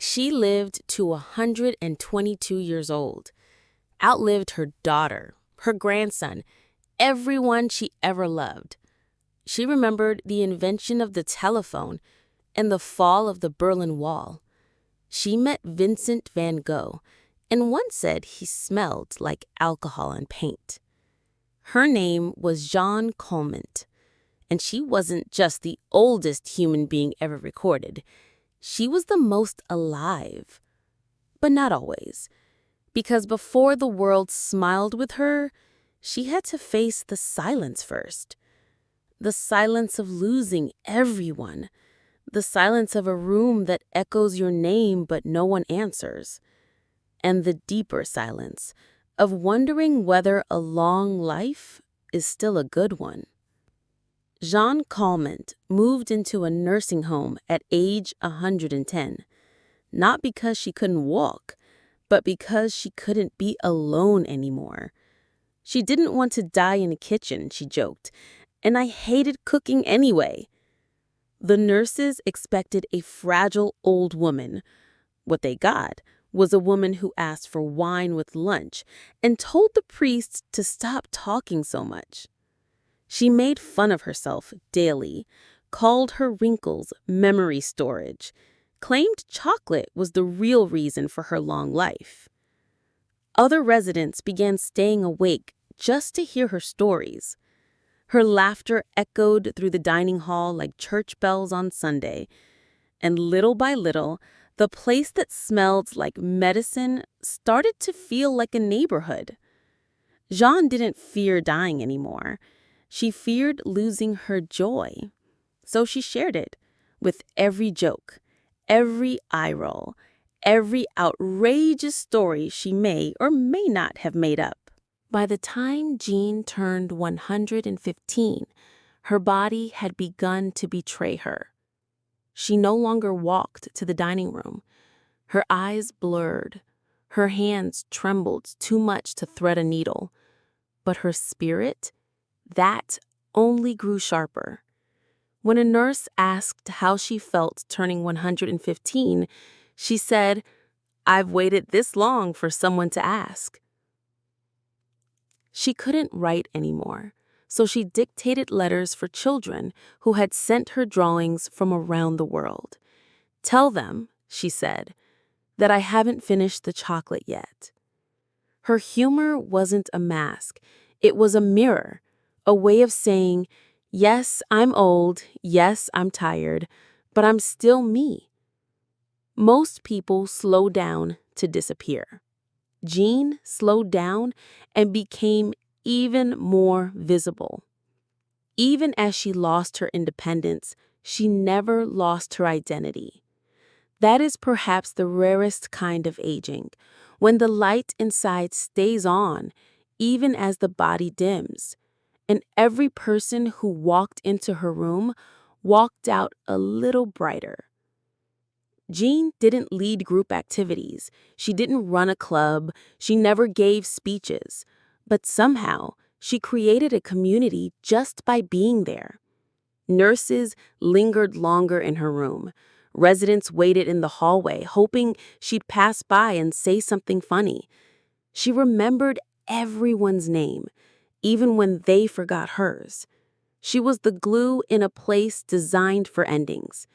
She lived to 122 years old, outlived her daughter, her grandson, everyone she ever loved. She remembered the invention of the telephone and the fall of the Berlin Wall. She met Vincent van Gogh, and once said he smelled like alcohol and paint. Her name was Jeanne Calment, and she wasn't just the oldest human being ever recorded. She was the most alive. But not always, because before the world smiled with her, she had to face the silence first. The silence of losing everyone. The silence of a room that echoes your name but no one answers. And the deeper silence of wondering whether a long life is still a good one. Jeanne Calment moved into a nursing home at age 110, not because she couldn't walk, but because she couldn't be alone anymore. She didn't want to die in a kitchen, she joked, and I hated cooking anyway. The nurses expected a fragile old woman. What they got was a woman who asked for wine with lunch and told the priests to stop talking so much. She made fun of herself daily, called her wrinkles memory storage, claimed chocolate was the real reason for her long life. Other residents began staying awake just to hear her stories. Her laughter echoed through the dining hall like church bells on Sunday, and little by little, the place that smelled like medicine started to feel like a neighborhood. Jeanne didn't fear dying anymore. She feared losing her joy. So she shared it with every joke, every eye roll, every outrageous story she may or may not have made up. By the time Jeanne turned 115, her body had begun to betray her. She no longer walked to the dining room. Her eyes blurred. Her hands trembled too much to thread a needle. But her spirit, that only grew sharper. When a nurse asked how she felt turning 115, she said, "I've waited this long for someone to ask." She couldn't write anymore, so she dictated letters for children who had sent her drawings from around the world. "Tell them," she said, "that I haven't finished the chocolate yet." Her humor wasn't a mask. It was a mirror, a way of saying, yes, I'm old, yes, I'm tired, but I'm still me. Most people slow down to disappear. Jeanne slowed down and became even more visible. Even as she lost her independence, she never lost her identity. That is perhaps the rarest kind of aging, when the light inside stays on, even as the body dims, and every person who walked into her room walked out a little brighter. Jeanne didn't lead group activities. She didn't run a club. She never gave speeches. But somehow, she created a community just by being there. Nurses lingered longer in her room. Residents waited in the hallway, hoping she'd pass by and say something funny. She remembered everyone's name, even when they forgot hers. She was the glue in a place designed for endings.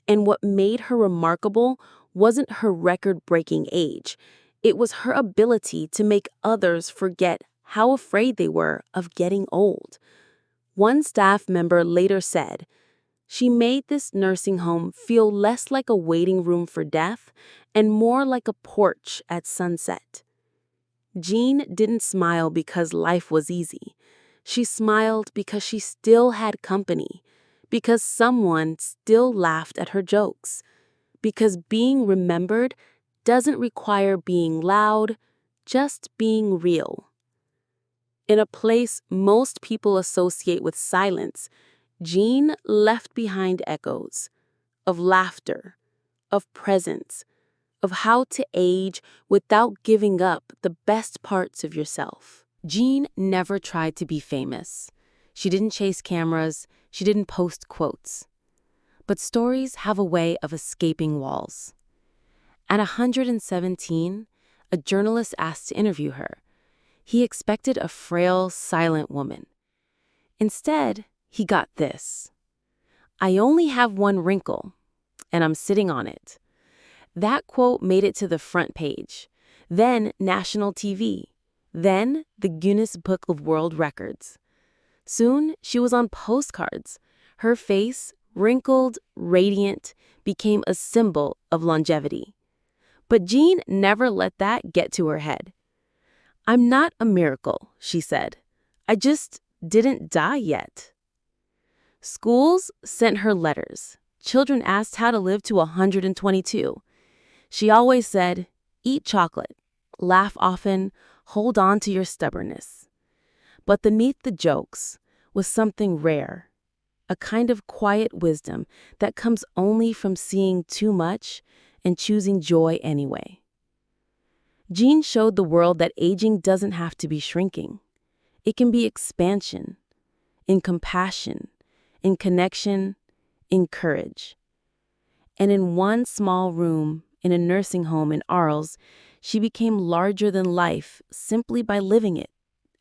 And what made her remarkable wasn't her record-breaking age. It was her ability to make others forget how afraid they were of getting old. One staff member later said, "She made this nursing home feel less like a waiting room for death and more like a porch at sunset." Jeanne didn't smile because life was easy. She smiled because she still had company, because someone still laughed at her jokes, because being remembered doesn't require being loud, just being real. In a place most people associate with silence, Jeanne left behind echoes of laughter, of presence, of how to age without giving up the best parts of yourself. Jeanne never tried to be famous. She didn't chase cameras. She didn't post quotes. But stories have a way of escaping walls. At 117, a journalist asked to interview her. He expected a frail, silent woman. Instead, he got this: "I only have one wrinkle, and I'm sitting on it." That quote made it to the front page, then national TV, then the Guinness Book of World Records. Soon, she was on postcards. Her face, wrinkled, radiant, became a symbol of longevity. But Jeanne never let that get to her head. "I'm not a miracle," she said. "I just didn't die yet." Schools sent her letters. Children asked how to live to 122. She always said, "Eat chocolate, laugh often, hold on to your stubbornness." But beneath the jokes was something rare, a kind of quiet wisdom that comes only from seeing too much and choosing joy anyway. Jeanne showed the world that aging doesn't have to be shrinking. It can be expansion, in compassion, in connection, in courage. And in one small room in a nursing home in Arles, she became larger than life simply by living it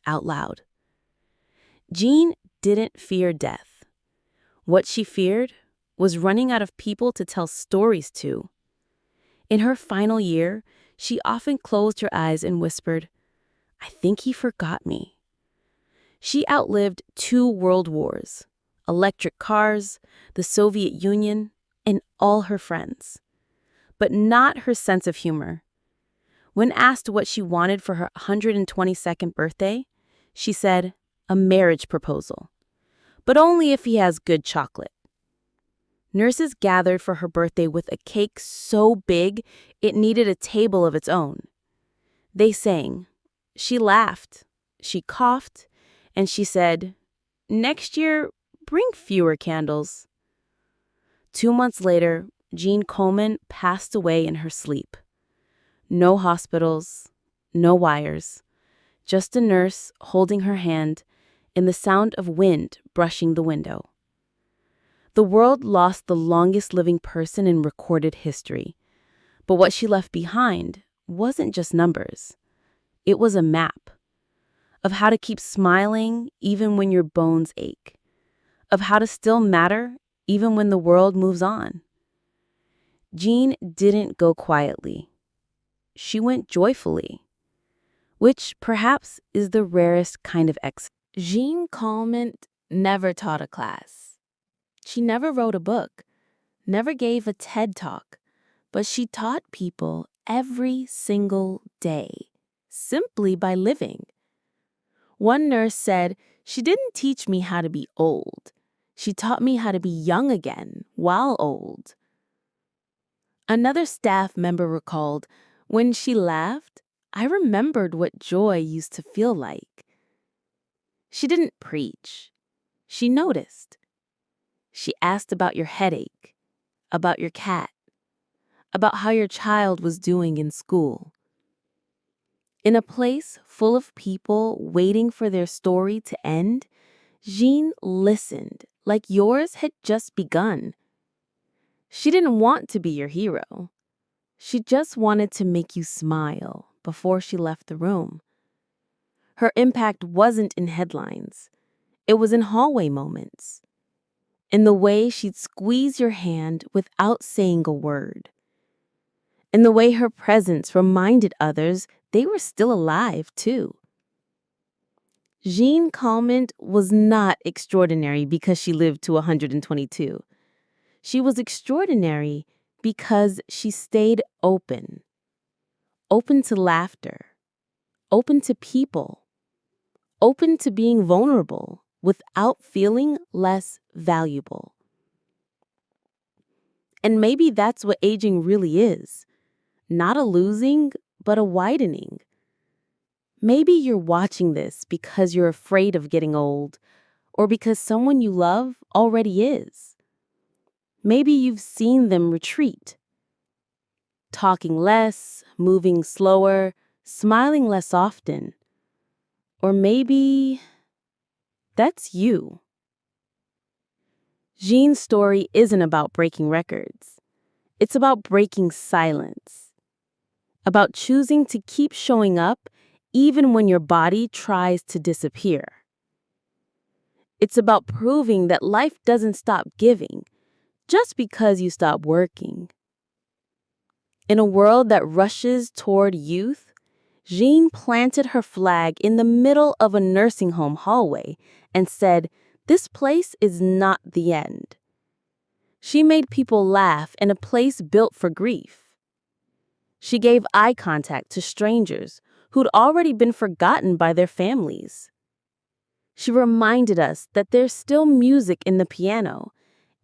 out loud. Jeanne didn't fear death. What she feared was running out of people to tell stories to. In her final year, she often closed her eyes and whispered, "I think he forgot me." She outlived 2 world wars, electric cars, the Soviet Union, and all her friends. But not her sense of humor. When asked what she wanted for her 122nd birthday, she said, "A marriage proposal. But only if he has good chocolate." Nurses gathered for her birthday with a cake so big it needed a table of its own. They sang. She laughed. She coughed. And she said, "Next year, bring fewer candles." 2 months later, Jeanne Calment passed away in her sleep. No hospitals, no wires, just a nurse holding her hand and the sound of wind brushing the window. The world lost the longest living person in recorded history. But what she left behind wasn't just numbers. It was a map of how to keep smiling even when your bones ache, of how to still matter even when the world moves on. Jeanne didn't go quietly. She went joyfully, which perhaps is the rarest kind of exit. Jeanne Calment never taught a class. She never wrote a book, never gave a TED Talk, but she taught people every single day, simply by living. One nurse said, "She didn't teach me how to be old. She taught me how to be young again while old." Another staff member recalled, "When she laughed, I remembered what joy used to feel like." She didn't preach. She noticed. She asked about your headache, about your cat, about how your child was doing in school. In a place full of people waiting for their story to end, Jeanne listened like yours had just begun. She didn't want to be your hero. She just wanted to make you smile before she left the room. Her impact wasn't in headlines. It was in hallway moments. In the way she'd squeeze your hand without saying a word. In the way her presence reminded others they were still alive, too. Jeanne Calment was not extraordinary because she lived to 122. She was extraordinary because she stayed open. Open to laughter. Open to people. Open to being vulnerable without feeling less valuable. And maybe that's what aging really is. Not a losing, but a widening. Maybe you're watching this because you're afraid of getting old, or because someone you love already is. Maybe you've seen them retreat. Talking less, moving slower, smiling less often. Or maybe that's you. Jeanne's story isn't about breaking records. It's about breaking silence. about choosing to keep showing up even when your body tries to disappear. It's about proving that life doesn't stop giving just because you stop working. In a world that rushes toward youth, Jeanne planted her flag in the middle of a nursing home hallway and said, "This place is not the end." She made people laugh in a place built for grief. She gave eye contact to strangers who'd already been forgotten by their families. She reminded us that there's still music in the piano,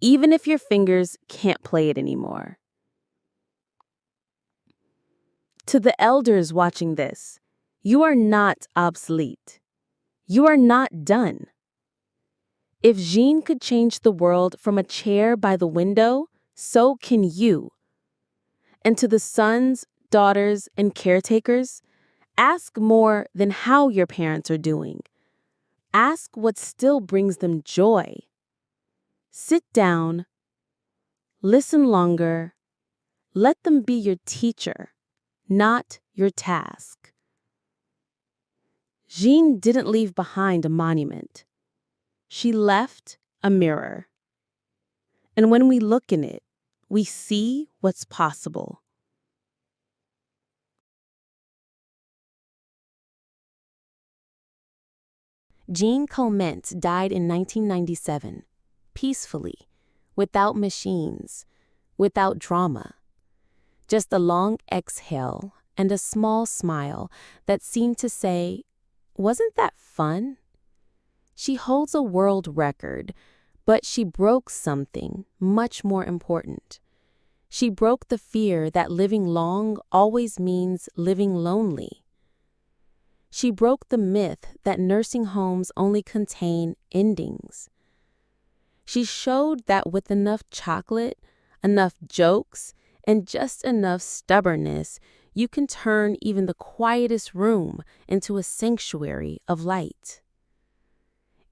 even if your fingers can't play it anymore. To the elders watching this, you are not obsolete. You are not done. If Jeanne could change the world from a chair by the window, so can you. And to the sons, daughters, and caretakers, ask more than how your parents are doing. Ask what still brings them joy. Sit down, listen longer, let them be your teacher, not your task. Jeanne didn't leave behind a monument. She left a mirror. And when we look in it, we see what's possible. Jeanne Calment died in 1997, peacefully, without machines, without drama. Just a long exhale and a small smile that seemed to say, "Wasn't that fun?" She holds a world record, but she broke something much more important. She broke the fear that living long always means living lonely. She broke the myth that nursing homes only contain endings. She showed that with enough chocolate, enough jokes, and just enough stubbornness, you can turn even the quietest room into a sanctuary of light.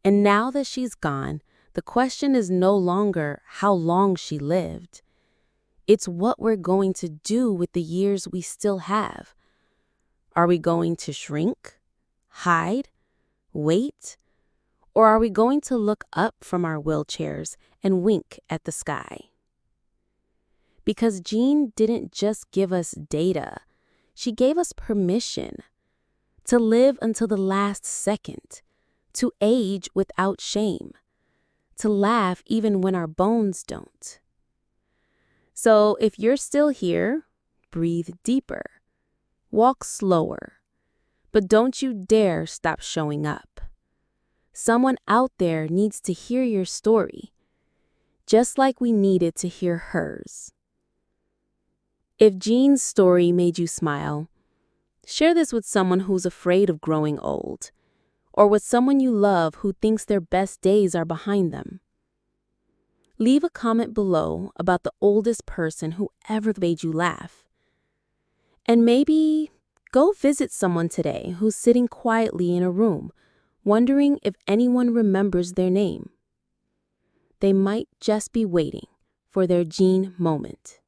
And now that she's gone, the question is no longer how long she lived. It's what we're going to do with the years we still have. Are we going to shrink, hide, wait, or are we going to look up from our wheelchairs and wink at the sky? Because Jeanne didn't just give us data, she gave us permission to live until the last second, to age without shame, to laugh even when our bones don't. So if you're still here, breathe deeper, walk slower, but don't you dare stop showing up. Someone out there needs to hear your story, just like we needed to hear hers. If Jeanne's story made you smile, share this with someone who's afraid of growing old, or with someone you love who thinks their best days are behind them. Leave a comment below about the oldest person who ever made you laugh. And maybe go visit someone today who's sitting quietly in a room, wondering if anyone remembers their name. They might just be waiting for their Jeanne moment.